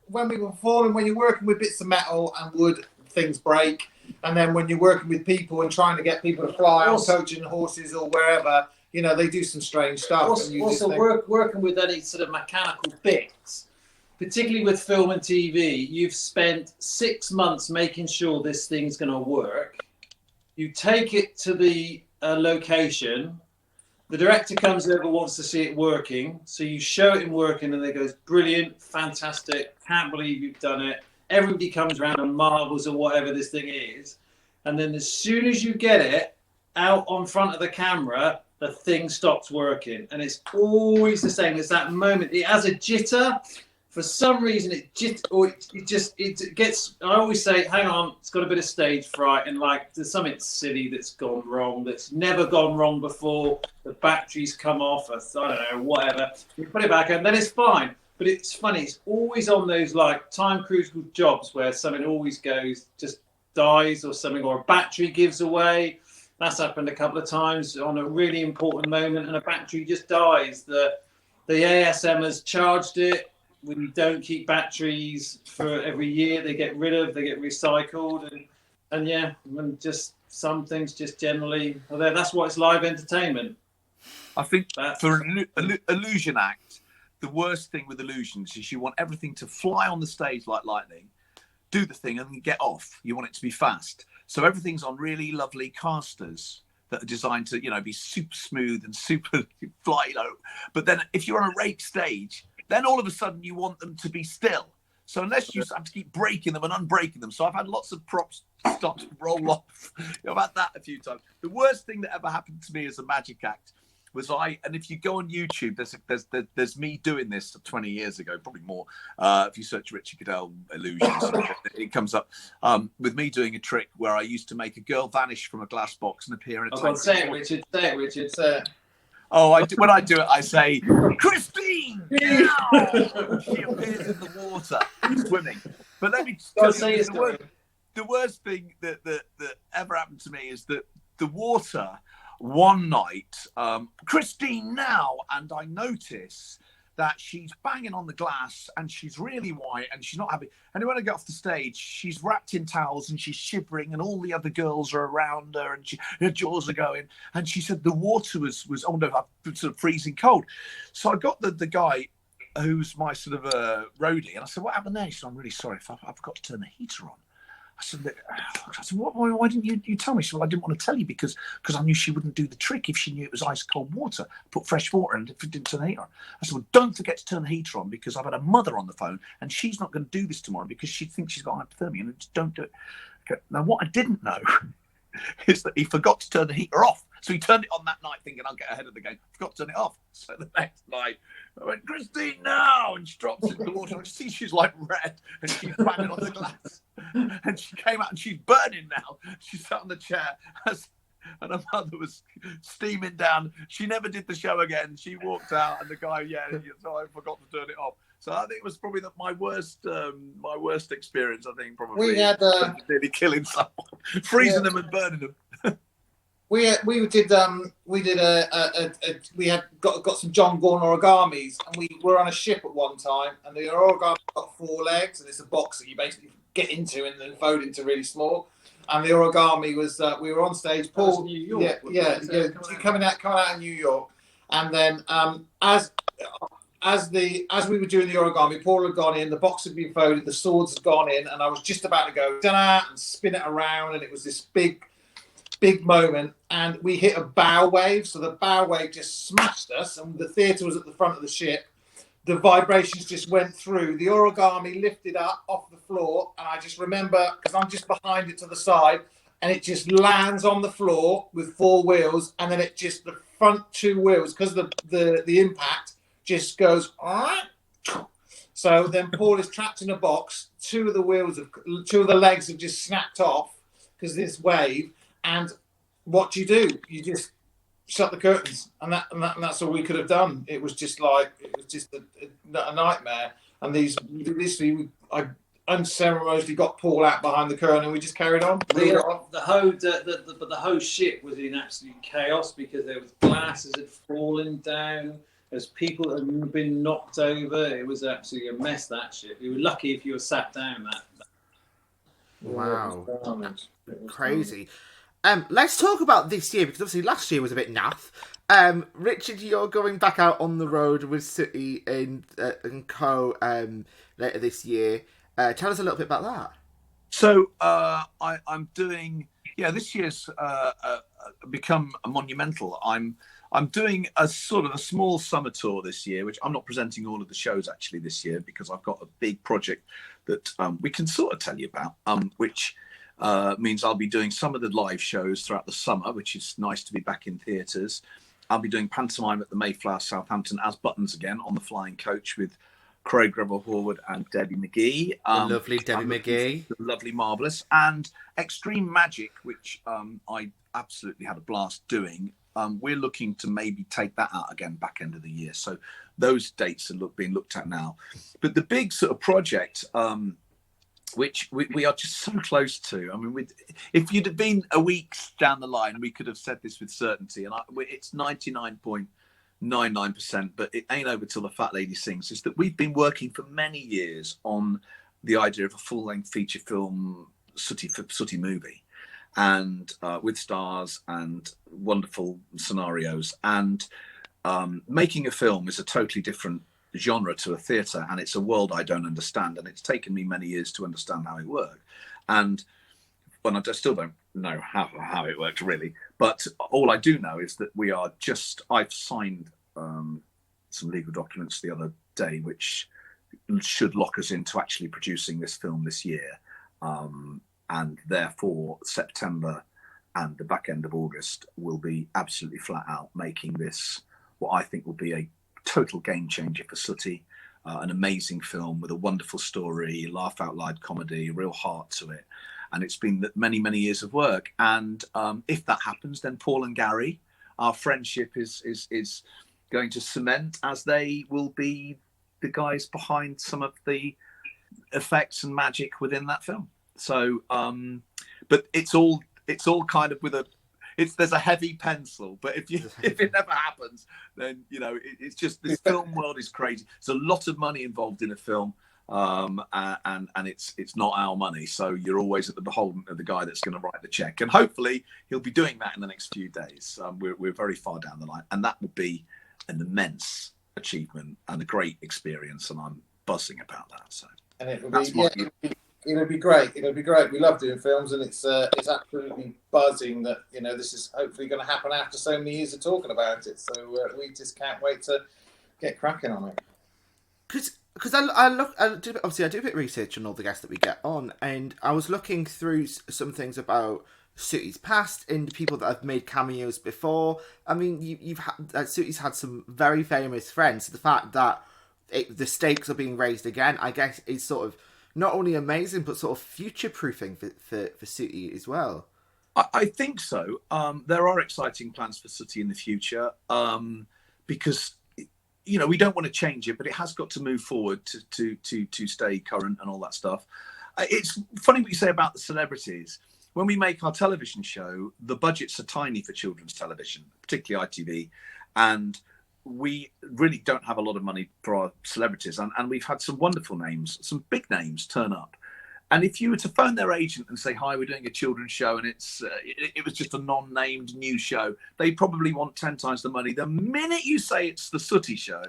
when we were performing, when you're working with bits of metal and wood, things break. And then when you're working with people and trying to get people to fly on coaching horses or wherever, you know, they do some strange stuff. Working with any sort of mechanical bits, particularly with film and TV, you've spent 6 months making sure this thing's going to work. You take it to the location. The director comes over, wants to see it working. So you show it in working, and they goes, brilliant, fantastic, can't believe you've done it. Everybody comes around and marvels at whatever this thing is. And then as soon as you get it out on front of the camera, the thing stops working. And it's always the same. It's that moment. It has a jitter. For some reason, it gets, I always say, hang on, it's got a bit of stage fright, and like there's something silly that's gone wrong, that's never gone wrong before. The batteries come off, or I don't know, whatever. You put it back and then it's fine. But it's funny, it's always on those like time crucial jobs where something always just dies or something, or a battery gives away. That's happened a couple of times on a really important moment, and a battery just dies. The ASM has charged it, we don't keep batteries for every year. They get recycled, and yeah, and just some things just generally are there. That's why it's live entertainment. I think for Illusion Act, the worst thing with illusions is you want everything to fly on the stage like lightning, do the thing, and then get off. You want it to be fast. So everything's on really lovely casters that are designed to, be super smooth and super fly, But then if you're on a rake stage, then all of a sudden you want them to be still. So unless you have to keep breaking them and unbreaking them. So I've had lots of props start to roll off. I've had that a few times. The worst thing that ever happened to me as a magic act was and if you go on YouTube, there's me doing this 20 years ago, probably more. If you search Richard Cadell Illusions, it comes up with me doing a trick where I used to make a girl vanish from a glass box and appear in a tank. Say it, Richard. Say it, Richard. Say it. Oh, when I do it, I say, Christine, now! She appears in the water, swimming. But let me tell you, the worst thing that ever happened to me is that the water, one night, Christine now, and I notice that she's banging on the glass and she's really white and she's not happy. And when I get off the stage, she's wrapped in towels and she's shivering and all the other girls are around her and her jaws are going. And she said the water was oh no, I'm sort of freezing cold. So I got the guy who's my sort of roadie and I said, what happened there? She said, I'm really sorry, I forgot to turn the heater on. I said, why didn't you tell me? She said, well, I didn't want to tell you because I knew she wouldn't do the trick if she knew it was ice cold water. Put fresh water in if it didn't turn the heater on. I said, well, don't forget to turn the heater on because I've had a mother on the phone and she's not going to do this tomorrow because she thinks she's got hypothermia and just don't do it. Okay. Now, what I didn't know is that he forgot to turn the heater off. So he turned it on that night thinking I'll get ahead of the game. Forgot to turn it off. So the next night I went, Christine, now! And she drops into the water. I see she's like red and she's banging on the glass. And she came out and she's burning now. She sat on the chair and her mother was steaming down. She never did the show again. She walked out and the guy, so I forgot to turn it off. So I think it was probably my worst experience. I think probably we had nearly killing someone, freezing them and burning them. We had got some John Gorn origamis, and we were on a ship at one time, and the origami got 4 legs, and it's a box that you basically get into and then fold into really small. And the origami was we were on stage. Paul, New York, coming out of New York, and then as we were doing the origami, Paul had gone in, the box had been folded, the swords had gone in, and I was just about to go and spin it around, and it was this big moment, and we hit a bow wave, so the bow wave just smashed us, and the theatre was at the front of the ship. The vibrations just went through, the origami lifted up off the floor, and I just remember, because I'm just behind it to the side, and it just lands on the floor with 4 wheels, and then it just, the front 2 wheels, because the impact just goes, so then Paul is trapped in a box, 2 of the legs have just snapped off, because this wave. And what do? You just shut the curtains, and that's all we could have done. It was just a nightmare. And I unceremoniously got Paul out behind the curtain, and we just carried on. The whole ship was in absolute chaos because there was glasses had fallen down. There's people that had been knocked over. It was absolutely a mess. That ship. You were lucky if you were sat down. Wow, crazy. Let's talk about this year, because obviously last year was a bit naff. Richard, you're going back out on the road with Sooty and co later this year. Tell us a little bit about that. So I'm doing, this year's become a monumental. I'm doing a sort of a small summer tour this year, which I'm not presenting all of the shows actually this year because I've got a big project that we can sort of tell you about, which means I'll be doing some of the live shows throughout the summer, which is nice to be back in theatres. I'll be doing Pantomime at the Mayflower, Southampton as Buttons again on the flying coach with Craig Greville-Horwood and Debbie McGee. The lovely Debbie McGee. The lovely, marvellous. And Extreme Magic, which I absolutely had a blast doing. We're looking to maybe take that out again back end of the year. So those dates are being looked at now. But the big sort of project, which we are just so close to. I mean, if you'd have been a week down the line, we could have said this with certainty. And it's 99.9% 99%, but it ain't over till the fat lady sings, is that we've been working for many years on the idea of a full-length feature film Sooty movie, and with stars and wonderful scenarios. And making a film is a totally different genre to a theatre, and it's a world I don't understand, and it's taken me many years to understand how it works. And I still don't know how it works really, but all I do know is that I've signed some legal documents the other day which should lock us into actually producing this film this year, and therefore September and the back end of August will be absolutely flat out making this what I think will be a total game changer for Sooty, an amazing film with a wonderful story, laugh out loud comedy, real heart to it. And it's been many, many years of work. And if that happens, then Paul and Gary, our friendship is going to cement, as they will be the guys behind some of the effects and magic within that film. So, but it's all kind of there's a heavy pencil. But if it never happens, then it's just, this film world is crazy. There's a lot of money involved in a film. And it's not our money, so you're always at the beholden of the guy that's going to write the check, and hopefully he'll be doing that in the next few days. We're very far down the line, and that would be an immense achievement and a great experience, and I'm buzzing about that. So, and it'll be great. It'll be great. We love doing films, and it's absolutely buzzing that this is hopefully going to happen after so many years of talking about it. So we just can't wait to get cracking on it. Because I do a bit of research on all the guests that we get on, and I was looking through some things about Sooty's past and people that have made cameos before. I mean, you've had Sooty's had some very famous friends. So the fact that the stakes are being raised again, I guess, is sort of not only amazing but sort of future proofing for Sooty as well. I think so. There are exciting plans for Sooty in the future, because we don't want to change it, but it has got to move forward to stay current and all that stuff. It's funny what you say about the celebrities. When we make our television show, the budgets are tiny for children's television, particularly ITV, and we really don't have a lot of money for our celebrities. And we've had some wonderful names, some big names turn up. And if you were to phone their agent and say, "Hi, we're doing a children's show," and it was just a non-named new show, they probably want 10 times the money. The minute you say it's the Sooty show,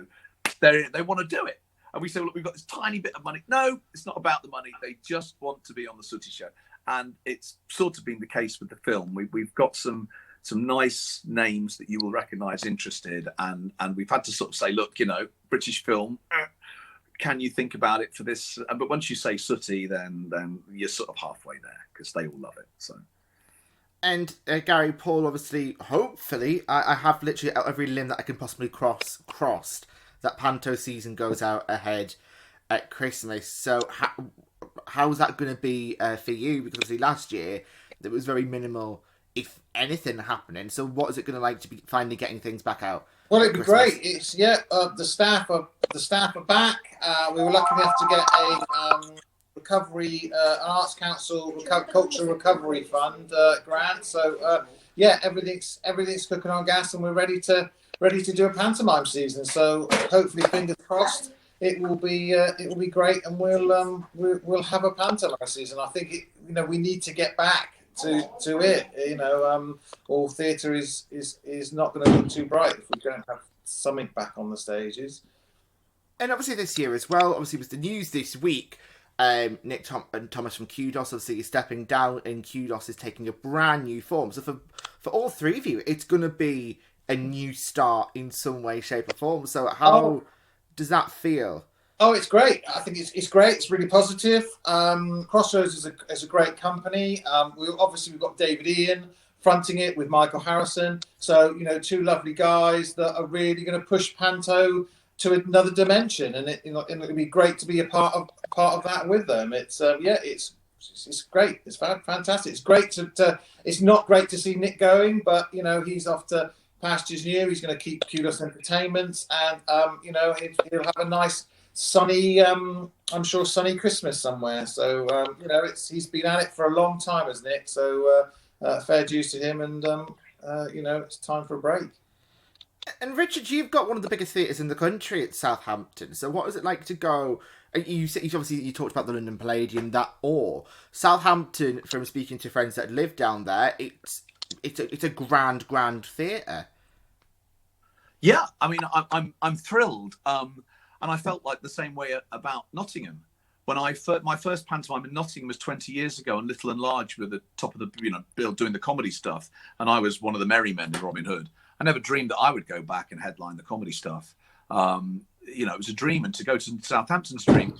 they want to do it. And we say, "Well, look, we've got this tiny bit of money." No, it's not about the money. They just want to be on the Sooty show. And it's sort of been the case with the film. We've got some nice names that you will recognise interested, and we've had to sort of say, "Look, British film, can you think about it for this?" But once you say Sooty, then you're sort of halfway there, because they all love it. So, and Gary, Paul, obviously, hopefully, I have literally every limb that I can possibly crossed that Panto season goes out ahead at Christmas. So how's that going to be for you? Because obviously last year there was very minimal, if anything, happening. So what is it going to like to be finally getting things back out? Well, it'd be great. It's the staff are back. We were lucky enough to get a recovery, an Arts Council Cultural Recovery Fund grant. So everything's cooking on gas, and we're ready to do a pantomime season. So hopefully, fingers crossed, it will be great, and we'll have a pantomime season. I think we need to get back to it. All theatre is not going to look too bright if we don't have something back on the stages. And obviously this year as well, obviously was the news this week. Nick and Thomas from Kudos obviously is stepping down, and Kudos is taking a brand new form. So for all three of you, it's going to be a new start in some way, shape or form. So how does that feel? Oh, it's great. I think it's great. It's really positive. Crossroads is a great company. We've got David Ian fronting it with Michael Harrison. So, two lovely guys that are really going to push Panto to another dimension, and it'll be great to be a part of that with them. It's great. It's fantastic. It's great to it's not great to see Nick going, but he's off to pastures new. He's going to keep Kudos Entertainment, and he'll have a nice sunny, I'm sure sunny Christmas somewhere. So he's been at it for a long time, as Nick. So fair dues to him, and it's time for a break. And Richard, you've got one of the biggest theatres in the country at Southampton. So what was it like to go? You talked about the London Palladium, that or Southampton. From speaking to friends that live down there, it's a grand theatre. Yeah, I mean, I'm thrilled, and I felt like the same way about Nottingham. When my first pantomime in Nottingham was 20 years ago, and Little and Large were the top of the bill doing the comedy stuff, and I was one of the merry men in Robin Hood. I never dreamed that I would go back and headline the comedy stuff. It was a dream, and to go to Southampton's dream.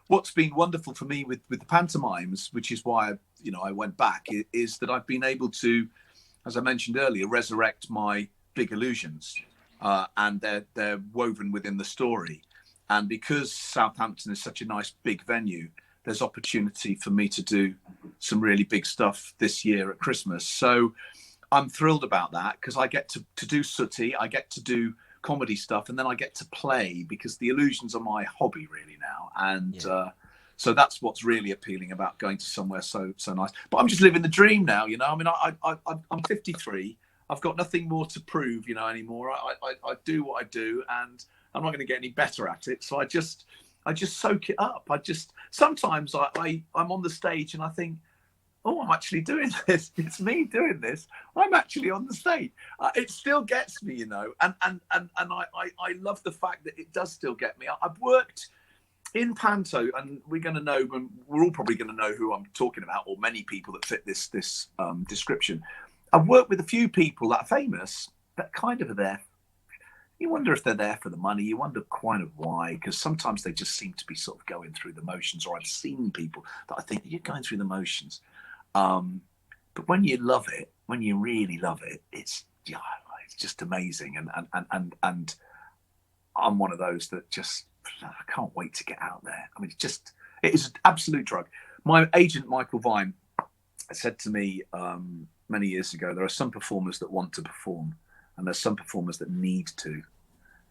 What's been wonderful for me with the pantomimes, which is why I went back, is that I've been able to, as I mentioned earlier, resurrect my big illusions, and they're woven within the story. And because Southampton is such a nice big venue, there's opportunity for me to do some really big stuff this year at Christmas. So I'm thrilled about that, because I get to do Sooty, I get to do comedy stuff, and then I get to play, because the illusions are my hobby really now. And so that's what's really appealing about going to somewhere so nice. But I'm just living the dream now, I mean, I'm 53. I've got nothing more to prove, anymore. I do what I do, and I'm not going to get any better at it. So I just soak it up. Sometimes I'm on the stage and I think, oh, I'm actually doing this. It's me doing this. I'm actually on the stage. It still gets me, and I love the fact that it does still get me. I've worked in Panto, and we're all probably going to know who I'm talking about, or many people that fit this description. I've worked with a few people that are famous that kind of are there. You wonder if they're there for the money. You wonder kind of why, because sometimes they just seem to be sort of going through the motions, or I've seen people that I think you're going through the motions. But when you love it, when you really love it, it's just amazing. And I'm one of those that just, I can't wait to get out there. I mean, it is an absolute drug. My agent, Michael Vine, said to me many years ago, there are some performers that want to perform, and there's some performers that need to,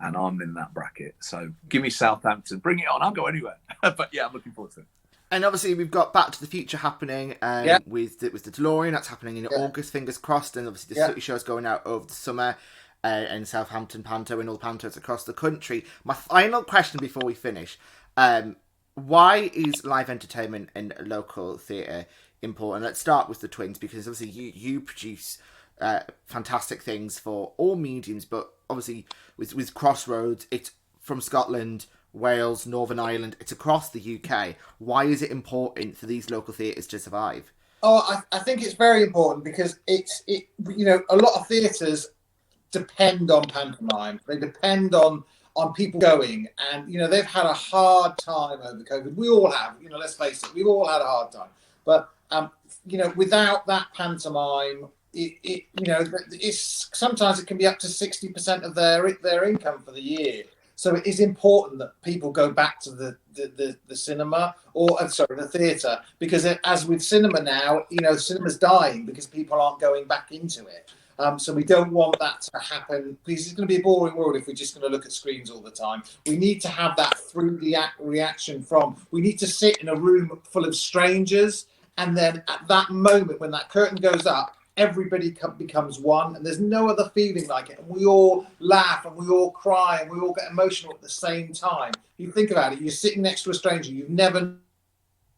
and I'm in that bracket. So give me Southampton, bring it on. I'll go anywhere. But yeah, I'm looking forward to it. And obviously we've got Back to the Future happening with the DeLorean. That's happening in August, fingers crossed. And obviously the Sooty show's going out over the summer in Southampton Panto and all pantos across the country. My final question before we finish. Why is live entertainment in local theatre important? Let's start with the Twins, because obviously you produce fantastic things for all mediums, but obviously with Crossroads, it's from Scotland, Wales, Northern Ireland, it's across the UK. Why is it important for these local theatres to survive? Oh, I think it's very important, because a lot of theatres depend on pantomime. They depend on people going, and they've had a hard time over COVID. We all have, let's face it, we've all had a hard time. But without that pantomime, it's sometimes it can be up to 60% of their income for the year. So it is important that people go back to the cinema, the theatre, because as with cinema now, cinema's dying because people aren't going back into it. So we don't want that to happen, because it's going to be a boring world if we're just going to look at screens all the time. We need to have that through the reaction we need to sit in a room full of strangers, and then at that moment when that curtain goes up, everybody becomes one, and there's no other feeling like it. And we all laugh, and we all cry, and we all get emotional at the same time. You think about it, you're sitting next to a stranger you've never known,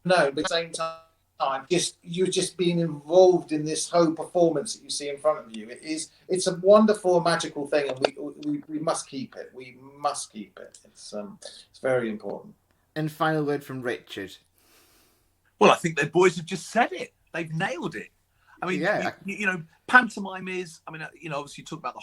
but at the same time, you're just being involved in this whole performance that you see in front of you. It's a wonderful, magical thing, and we must keep it. We must keep it. It's very important. And final word from Richard. Well, I think the boys have just said it. They've nailed it. I mean, pantomime is, obviously you talk about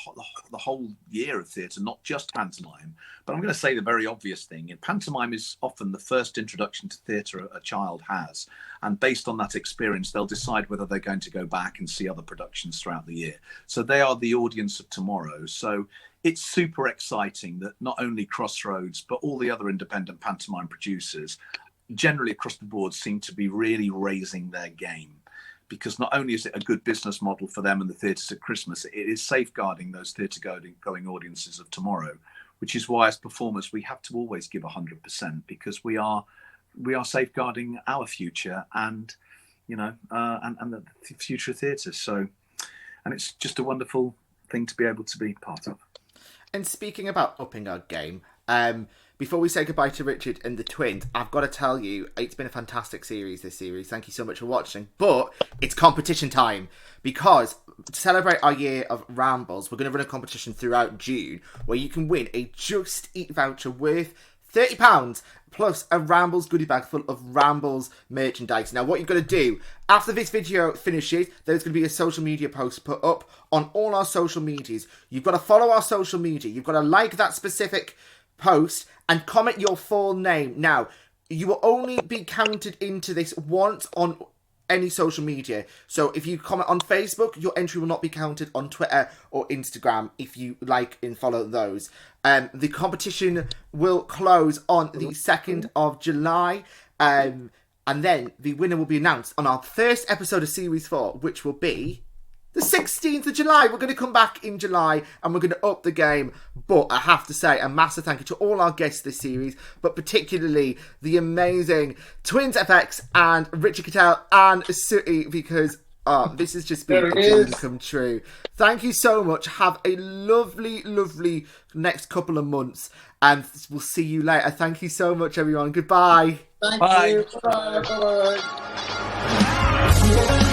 the whole year of theatre, not just pantomime, but I'm going to say the very obvious thing. Pantomime is often the first introduction to theatre a child has. And based on that experience, they'll decide whether they're going to go back and see other productions throughout the year. So they are the audience of tomorrow. So it's super exciting that not only Crossroads, but all the other independent pantomime producers generally across the board seem to be really raising their game. Because not only is it a good business model for them and the theatres at Christmas, it is safeguarding those theatre-going audiences of tomorrow, which is why as performers we have to always give 100%, because we are safeguarding our future and the future of theatre. So, and it's just a wonderful thing to be able to be part of. And speaking about upping our game, before we say goodbye to Richard and the twins, I've got to tell you, it's been a fantastic series, this series. Thank you so much for watching. But it's competition time, because to celebrate our year of Rambles, we're going to run a competition throughout June where you can win a Just Eat voucher worth £30 plus a Rambles goodie bag full of Rambles merchandise. Now, what you've got to do, after this video finishes, there's going to be a social media post put up on all our social medias. You've got to follow our social media. You've got to like that specific post and comment your full name. Now, you will only be counted into this once on any social media. So if you comment on Facebook, your entry will not be counted on Twitter or Instagram if you like and follow those. The competition will close on the 2nd of July. And then the winner will be announced on our first episode of Series 4, which will be the 16th of July. We're going to come back in July and we're going to up the game. But I have to say a massive thank you to all our guests this series, but particularly the amazing Twins FX and Richard Cadell and Sooty, because this has just been a dream come true. Thank you so much. Have a lovely, lovely next couple of months, and we'll see you later. Thank you so much, everyone. Goodbye. Thank Bye. you. Bye. Bye.